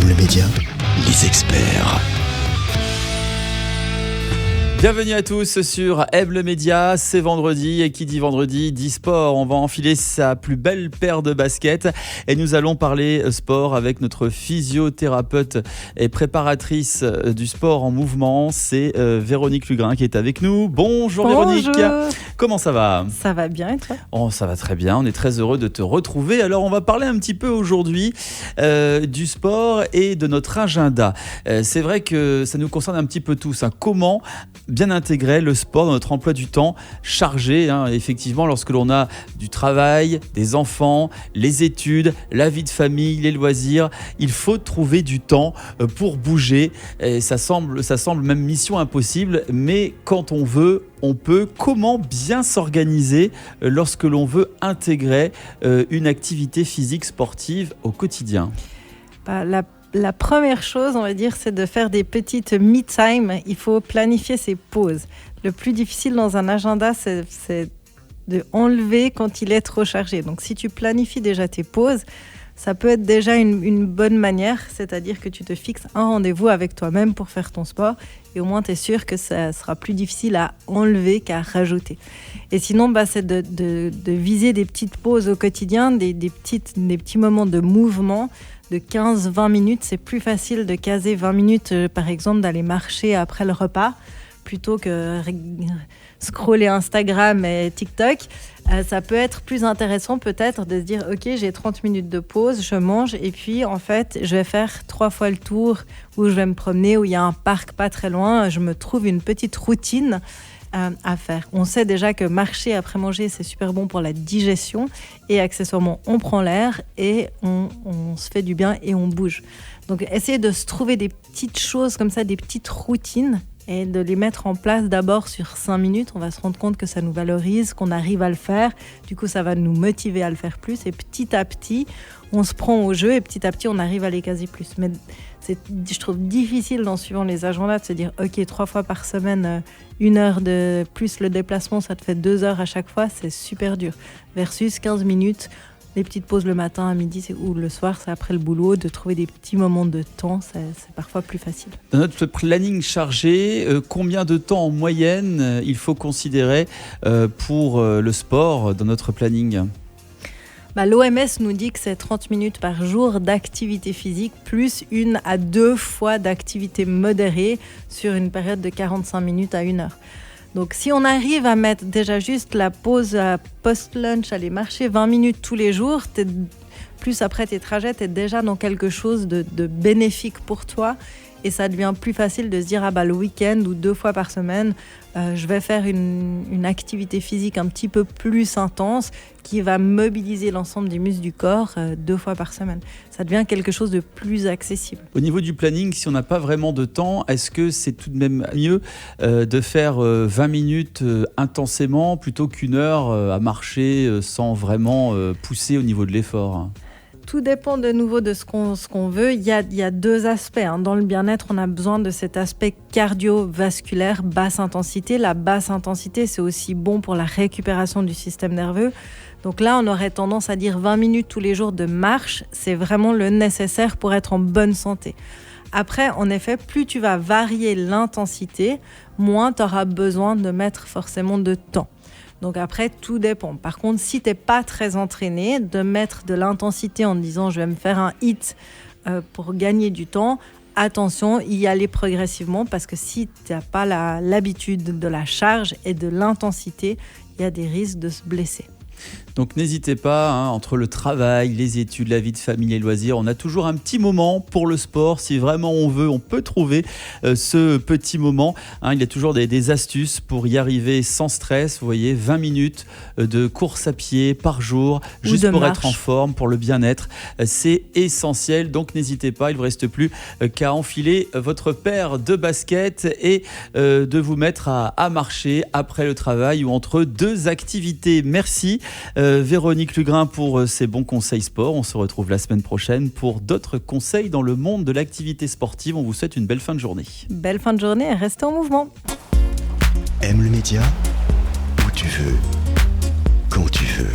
le média, les experts. Bienvenue à tous sur Aime le Média, c'est vendredi et qui dit vendredi dit sport. On va enfiler sa plus belle paire de baskets et nous allons parler sport avec notre physiothérapeute et préparatrice du sport en mouvement. C'est Véronique Lugrin qui est avec nous. Bonjour Véronique, comment ça va ? Ça va bien et toi ? Oh, ça va très bien, on est très heureux de te retrouver. Alors on va parler un petit peu aujourd'hui du sport et de notre agenda. C'est vrai que ça nous concerne un petit peu tous. Comment bien intégrer le sport dans notre emploi du temps chargé. Effectivement, lorsque l'on a du travail, des enfants, les études, la vie de famille, les loisirs, il faut trouver du temps pour bouger. Et ça semble même mission impossible, mais quand on veut, on peut. Comment bien s'organiser lorsque l'on veut intégrer une activité physique sportive au quotidien ? La première chose, on va dire, c'est de faire des petites me-time. Il faut planifier ses pauses. Le plus difficile dans un agenda, c'est de enlever quand il est trop chargé. Donc, si tu planifies déjà tes pauses, ça peut être déjà une bonne manière, c'est-à-dire que tu te fixes un rendez-vous avec toi-même pour faire ton sport et au moins tu es sûr que ça sera plus difficile à enlever qu'à rajouter. Et sinon, c'est de viser des petites pauses au quotidien, des petits moments de mouvement de 15-20 minutes. C'est plus facile de caser 20 minutes, par exemple, d'aller marcher après le repas plutôt que scroller Instagram et TikTok. Ça peut être plus intéressant peut-être de se dire ok, j'ai 30 minutes de pause, je mange et puis en fait je vais faire 3 fois le tour où je vais me promener, où il y a un parc pas très loin. Je me trouve une petite routine à faire. On sait déjà que marcher après manger c'est super bon pour la digestion et accessoirement on prend l'air et on se fait du bien et on bouge. Donc essayez de se trouver des petites choses comme ça, des petites routines et de les mettre en place d'abord sur 5 minutes. On va se rendre compte que ça nous valorise, qu'on arrive à le faire. Du coup, ça va nous motiver à le faire plus. Et petit à petit, on se prend au jeu et petit à petit, on arrive à les caser plus. Mais je trouve difficile, en suivant les agendas, de se dire ok, 3 fois par semaine, 1 heure de plus le déplacement, ça te fait 2 heures à chaque fois. C'est super dur. Versus 15 minutes, les petites pauses le matin, à midi ou le soir, c'est après le boulot, de trouver des petits moments de temps, c'est parfois plus facile. Dans notre planning chargé, combien de temps en moyenne il faut considérer pour le sport dans notre planning ? L'OMS nous dit que c'est 30 minutes par jour d'activité physique plus 1 à 2 fois d'activité modérée sur une période de 45 minutes à 1 heure. Donc, si on arrive à mettre déjà juste la pause post-lunch, aller marcher 20 minutes tous les jours, plus après tes trajets, tu es déjà dans quelque chose de bénéfique pour toi. Et ça devient plus facile de se dire, le week-end ou 2 fois par semaine, je vais faire une activité physique un petit peu plus intense qui va mobiliser l'ensemble des muscles du corps 2 fois par semaine. Ça devient quelque chose de plus accessible. Au niveau du planning, si on n'a pas vraiment de temps, est-ce que c'est tout de même mieux de faire 20 minutes intensément plutôt qu'1 heure à marcher sans vraiment pousser au niveau de l'effort ? Tout dépend de nouveau de ce qu'on veut. Il y a 2 aspects. Dans le bien-être, on a besoin de cet aspect cardiovasculaire, basse intensité. La basse intensité, c'est aussi bon pour la récupération du système nerveux. Donc là, on aurait tendance à dire 20 minutes tous les jours de marche. C'est vraiment le nécessaire pour être en bonne santé. Après, en effet, plus tu vas varier l'intensité, moins tu auras besoin de mettre forcément de temps. Donc après, tout dépend. Par contre, si tu n'es pas très entraîné, de mettre de l'intensité en disant je vais me faire un hit pour gagner du temps, attention, y aller progressivement parce que si tu n'as pas l'habitude de la charge et de l'intensité, il y a des risques de se blesser. Donc n'hésitez pas, entre le travail, les études, la vie de famille et loisirs, on a toujours un petit moment pour le sport. Si vraiment on veut, on peut trouver ce petit moment. Il y a toujours des astuces pour y arriver sans stress. Vous voyez, 20 minutes de course à pied par jour, juste pour être en forme, pour le bien-être. C'est essentiel, donc n'hésitez pas, il ne vous reste plus qu'à enfiler votre paire de baskets et de vous mettre à marcher après le travail ou entre 2 activités. Merci Véronique Lugrin pour ces bons conseils sport. On se retrouve la semaine prochaine pour d'autres conseils dans le monde de l'activité sportive. On vous souhaite une belle fin de journée. Belle fin de journée et restez en mouvement. Aime le média où tu veux, quand tu veux.